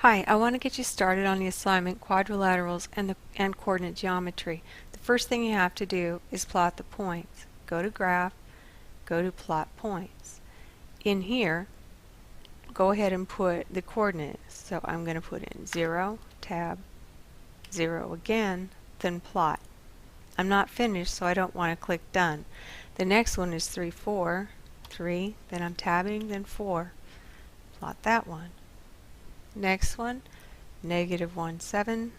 Hi, I want to get you started on the assignment quadrilaterals and coordinate geometry. The first thing you have to do is plot the points. Go to graph, go to plot points. In here, go ahead and put the coordinates. So I'm going to put in 0, tab, 0 again, then plot. I'm not finished, so I don't want to click done. The next one is 3, 4, 3, then I'm tabbing, then 4. Plot that one. Next one, -1, 7.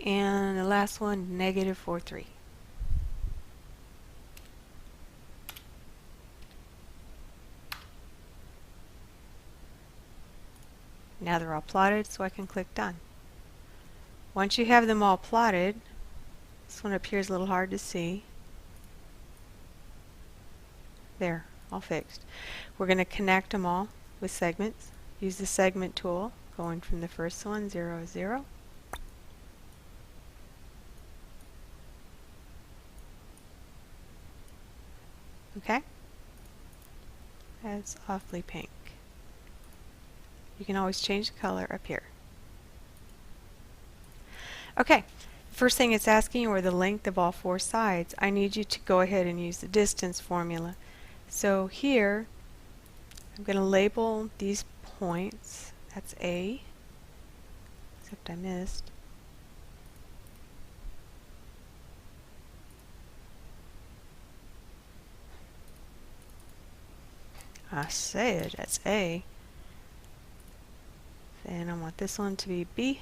And the last one, -4, 3. Now they're all plotted, so I can click done. Once you have them all plotted, this one appears a little hard to see. There, all fixed. We're going to connect them all with segments. Use the segment tool, going from the first one, 0, 0. Okay? That's awfully pink. You can always change the color up here. Okay, first thing it's asking you are the length of all 4 sides. I need you to go ahead and use the distance formula. So here, I'm going to label these points. That's A, except I missed. I said that's A. Then I want this one to be B.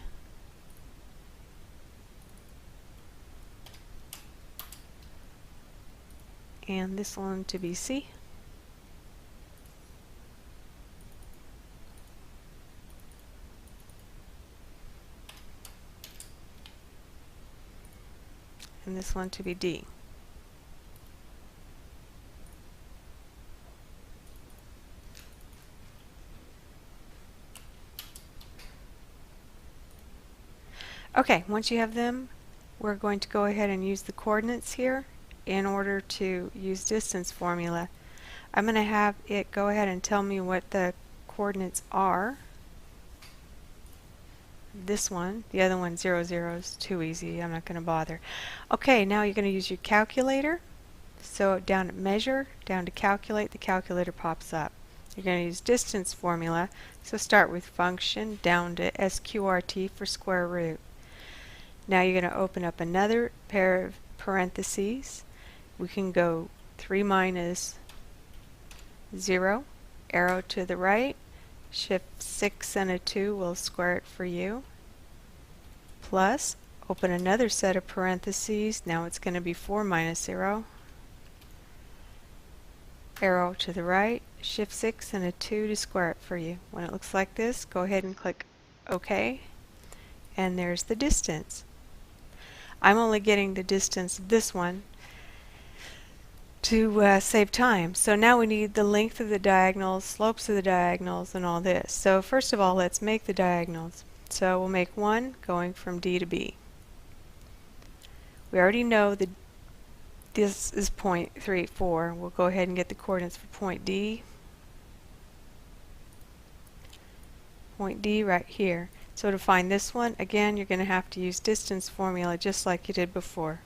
And this one to be C. And this one to be D. Okay, once you have them, we're going to go ahead and use the coordinates here in order to use distance formula. I'm going to have it go ahead and tell me what the coordinates are. This one, the other one, 0, 0 is too easy. I'm not going to bother. Okay, now you're going to use your calculator. So down at measure, down to calculate, the calculator pops up. You're going to use distance formula. So start with function down to SQRT for square root. Now you're going to open up another pair of parentheses. We can go 3 minus 0, arrow to the right, shift 6 and a 2 will square it for you, plus, open another set of parentheses. Now it's going to be 4 minus 0, arrow to the right, shift 6 and a 2 to square it for you. When it looks like this, go ahead and click OK, and there's the distance. I'm only getting the distance of this one to save time. So now we need the length of the diagonals, slopes of the diagonals, and all this. So first of all, let's make the diagonals. So we'll make one going from D to B. We already know that this is point 3, 4. We'll go ahead and get the coordinates for point D. Point D right here. So to find this one, again, you're going to have to use distance formula just like you did before.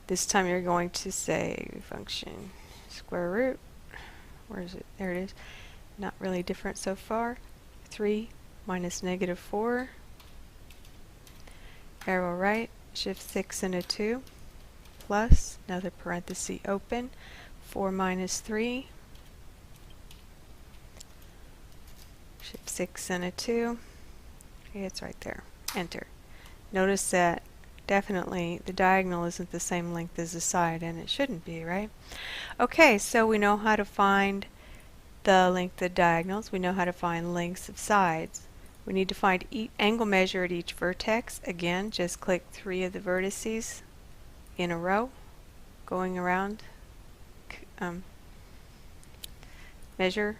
This time you're going to say function square root. Where is it? There it is. Not really different so far. 3 minus -4. Arrow right, shift 6 and a 2. Plus, another parenthesis open. 4 minus 3. Shift 6 and a 2. Okay, it's right there. Enter. Notice that definitely the diagonal isn't the same length as the side, and it shouldn't be, right? Okay, so we know how to find the length of diagonals. We know how to find lengths of sides. We need to find angle measure at each vertex. Again, just click 3 of the vertices in a row, going around, measure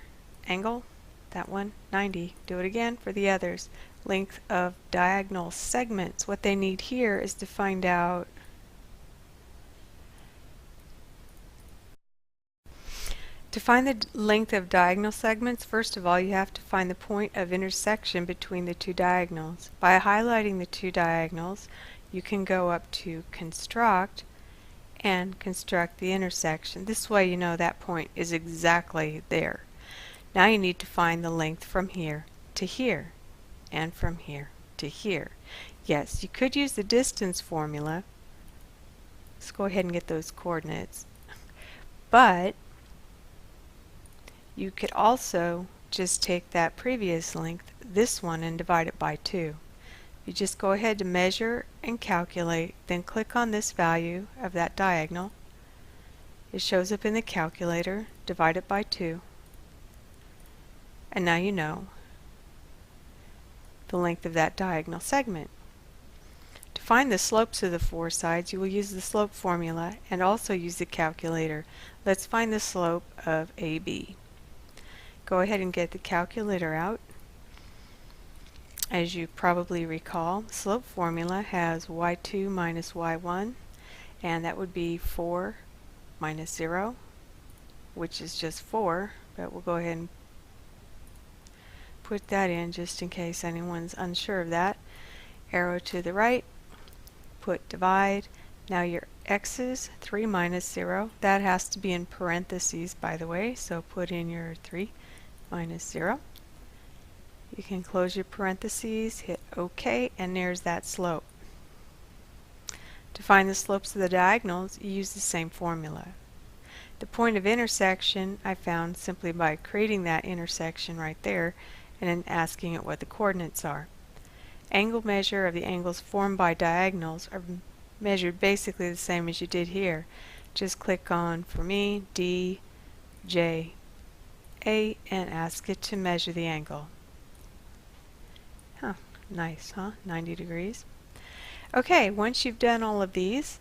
angle. That one, 90. Do it again for the others. Length of diagonal segments. What they need here is to find out To find the length of diagonal segments, first of all you have to find the point of intersection between the two diagonals. By highlighting the two diagonals, you can go up to Construct and construct the intersection. This way you know that point is exactly there. Now you need to find the length from here to here and from here to here. Yes, you could use the distance formula. Let's go ahead and get those coordinates. But you could also just take that previous length, this one, and divide it by 2. You just go ahead to measure and calculate, then click on this value of that diagonal. It shows up in the calculator, divide it by 2, and now you know the length of that diagonal segment. To find the slopes of the four sides, you will use the slope formula and also use the calculator. Let's find the slope of AB. Go ahead and get the calculator out. As you probably recall, the slope formula has y2 minus y1, and that would be 4 minus 0, which is just 4, but we'll go ahead and put that in just in case anyone's unsure of that. Arrow to the right, put divide. Now your x's, 3 minus 0, that has to be in parentheses by the way, so put in your 3 minus 0. You can close your parentheses, hit OK, and there's that slope. To find the slopes of the diagonals, you use the same formula. The point of intersection I found simply by creating that intersection right there and then asking it what the coordinates are. Angle measure of the angles formed by diagonals are measured basically the same as you did here. Just click on, for me, D, J, A, and ask it to measure the angle. Huh, nice, huh? 90 degrees. Okay, once you've done all of these,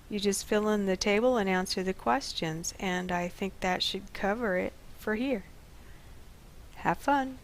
you just fill in the table and answer the questions, and I think that should cover it for here. Have fun!